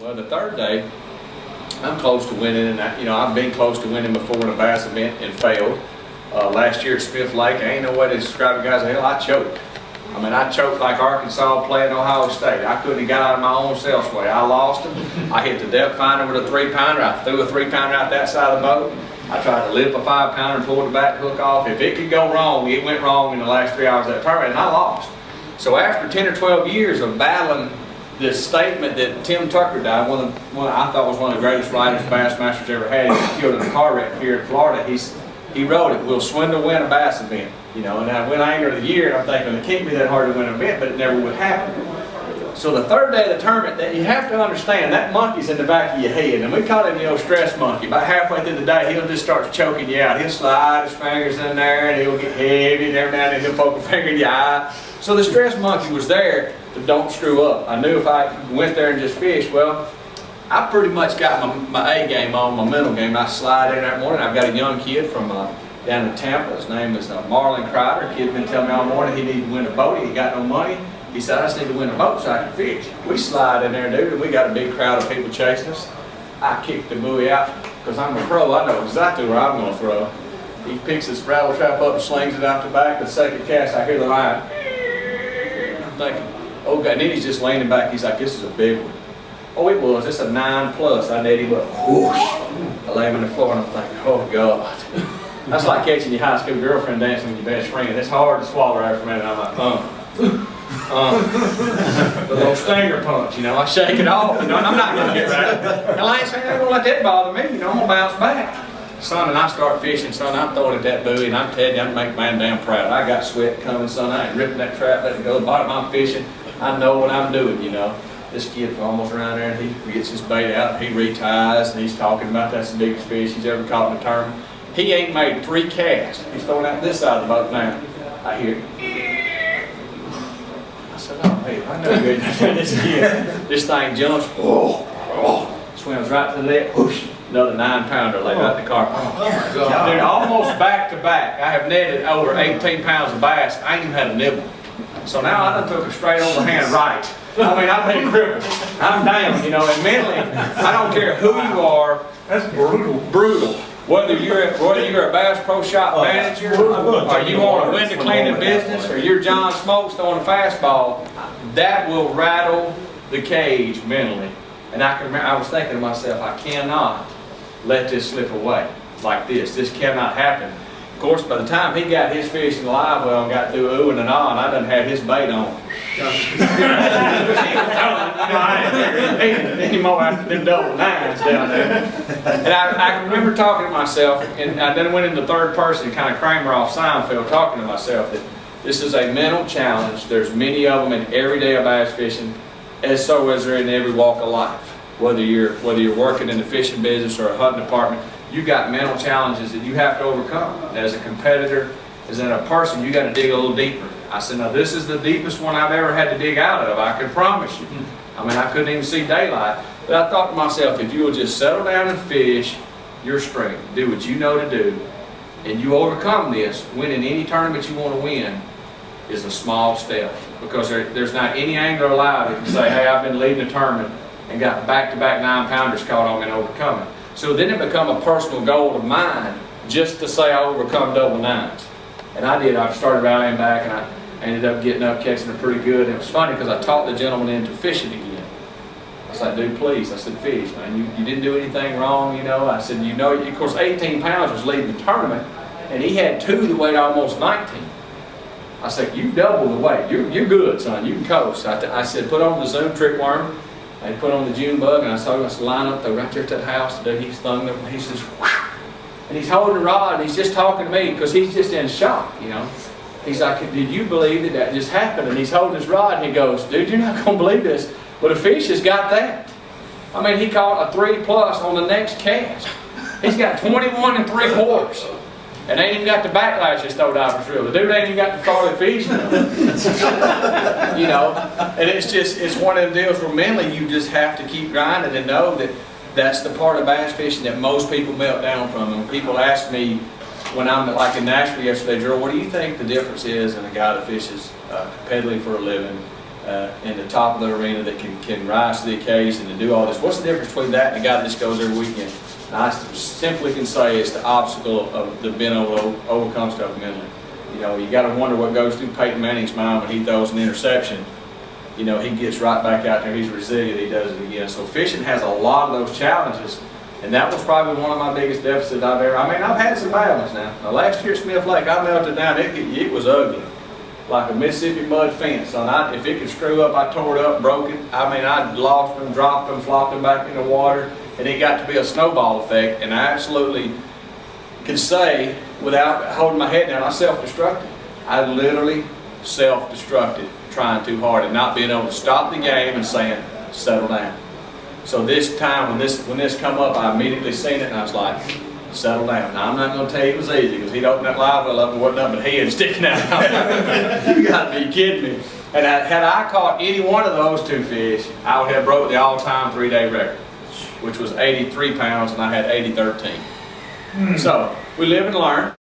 Well, the third day, I'm close to winning, and I've been close to winning before in a bass event and failed. Last year at Smith Lake, I ain't no way to describe it, guys. Hell, I choked. I mean, I choked like Arkansas playing Ohio State. I couldn't have got out of my own self way. I lost them. I hit the depth finder with a 3-pounder. I threw a 3-pounder out that side of the boat. I tried to lift a 5-pounder and pull the back hook off. If it could go wrong, it went wrong in the last 3 hours of that tournament, and I lost. So after 10 or 12 years of battling this statement that Tim Tucker died, one I thought was one of the greatest riders Bassmasters ever had. He was killed in a car wreck here in Florida. He wrote it, "Will Swindle win a bass event?" And I went Angler of the Year, and I'm thinking it can't be that hard to win an event, but it never would happen. So the third day of the tournament, that you have to understand, that monkey's in the back of your head, and we call him the old stress monkey. About halfway through the day, he'll just start choking you out. He'll slide his fingers in there, and he'll get heavy, and every now and then he'll poke a finger in your eye. So the stress monkey was there to don't screw up. I knew if I went there and just fished, well, I pretty much got my A game on, my mental game. I slide in that morning. I've got a young kid from down in Tampa. His name is Marlon Crider. Kid been telling me all morning he needed to win a boat. He ain't got no money. He said, "I just need to win a boat so I can fish." We slide in there, dude, and we got a big crowd of people chasing us. I kicked the buoy out because I'm a pro. I know exactly where I'm going to throw. He picks this rattle trap up and slings it out the back. The second cast, I hear the line. I'm thinking, oh God, and then he's just leaning back. He's like, "This is a big one." Oh, it was. It's a 9+. I net him up. Whoosh. I lay him on the floor, and I'm thinking, oh God. That's like catching your high school girlfriend dancing with your best friend. It's hard to swallow after a minute. I'm like, the little stinger punch, I shake it off, and I'm not going to get right. And I ain't saying I'm going to let that bother me, I'm going to bounce back. Son, and I start fishing, son, I'm throwing at that buoy, and I'm telling you, I'm making man damn proud. I got sweat coming, son, I ain't ripping that trap, letting it go. The bottom I'm fishing, I know what I'm doing, This kid almost around there, and he gets his bait out, and he reties, and he's talking about that's the biggest fish he's ever caught in a tournament. He ain't made 3 casts. He's throwing out this side of the boat now. I hear it. I said, "Oh, hey, I know you're this kid." This thing jumps, swims right to the left, whoosh, another 9-pounder laid out in the car. Oh, God. Dude, almost back to back. I have netted over 18 pounds of bass. I ain't even had a nibble. So now I done took a straight overhand right. I mean, I've been crippled. I'm down, and mentally, I don't care who you are. That's brutal. Brutal. Whether you're a Bass Pro Shop manager, or you want a window cleaning business, or you're John Smokes throwing a fastball, that will rattle the cage mentally. And I can remember, I was thinking to myself, I cannot let this slip away like this. This cannot happen. Of course, by the time he got his fish in the live well and got through oohing and ahhing, I done had his bait on. I ain't figuring anymore after them double 9s down there. And I can remember talking to myself, and I then went into third person, kind of Kramer off Seinfeld, talking to myself that this is a mental challenge. There's many of them in every day of bass fishing, as so is there in every walk of life. Whether you're working in the fishing business or a hunting department, you got mental challenges that you have to overcome. As a competitor, as in a person, you got to dig a little deeper. I said, now this is the deepest one I've ever had to dig out of, I can promise you. I mean, I couldn't even see daylight. But I thought to myself, if you will just settle down and fish your strength, do what you know to do, and you overcome this, winning any tournament you want to win is a small step. Because there's not any angler alive that can say, hey, I've been leading a tournament and got back-to-back 9-pounders caught on me and overcome it. So then it became a personal goal of mine just to say I overcome double 9s. And I did. I started rallying back, and I ended up getting up, catching it pretty good. And it was funny because I talked the gentleman into fishing again. I was like, dude, please. I said, fish, man. You didn't do anything wrong, I said, of course, 18 pounds was leading the tournament, and he had 2 that weighed almost 19. I said, you doubled the weight. You're good, son. You can coast. I said, put on the Zoom trick worm. I put on the June bug, and I saw him line up right there at that house. He's thung them. He says, whew. And he's holding a rod, and he's just talking to me because he's just in shock, He's like, did you believe that just happened? And he's holding his rod, and he goes, dude, you're not going to believe this, but a fish has got that. I mean, he caught a 3+ on the next cast. He's got 21 3/4. And they ain't even got the backlash this throw divers reel. The dude ain't even got the farther fish. And it's one of them deals where mentally you just have to keep grinding and know that that's the part of bass fishing that most people melt down from. And when people ask me, when I'm like in Nashville yesterday, Gerald, what do you think the difference is in a guy that fishes competitively for a living in the top of the arena that can rise to the occasion and do all this. What's the difference between that and a guy that just goes every weekend? And I simply can say it's the obstacle of the being able to overcome stuff mentally. You know, you got to wonder what goes through Peyton Manning's mind when he throws an interception. You know, he gets right back out there. He's resilient. He does it again. So fishing has a lot of those challenges, and that was probably one of my biggest deficits I've ever. I mean, I've had some bad ones now. Now last year at Smith Lake, I melted down. It was ugly, like a Mississippi mud fence. And if it could screw up, I tore it up, broke it. I mean, I lost them, dropped them, flopped them back in the water, and it got to be a snowball effect. And I absolutely could say, without holding my head down, I self-destructed. I literally self-destructed, trying too hard and not being able to stop the game and saying, settle down. So this time, when this come up, I immediately seen it and I was like, settle down. Now I'm not going to tell you it was easy, because he'd opened that live well up and wasn't nothing but head sticking out. You got to be kidding me. And had I caught any one of those two fish, I would have broke the all-time 3-day record, which was 83 pounds, and I had 80-13. So we live and learn.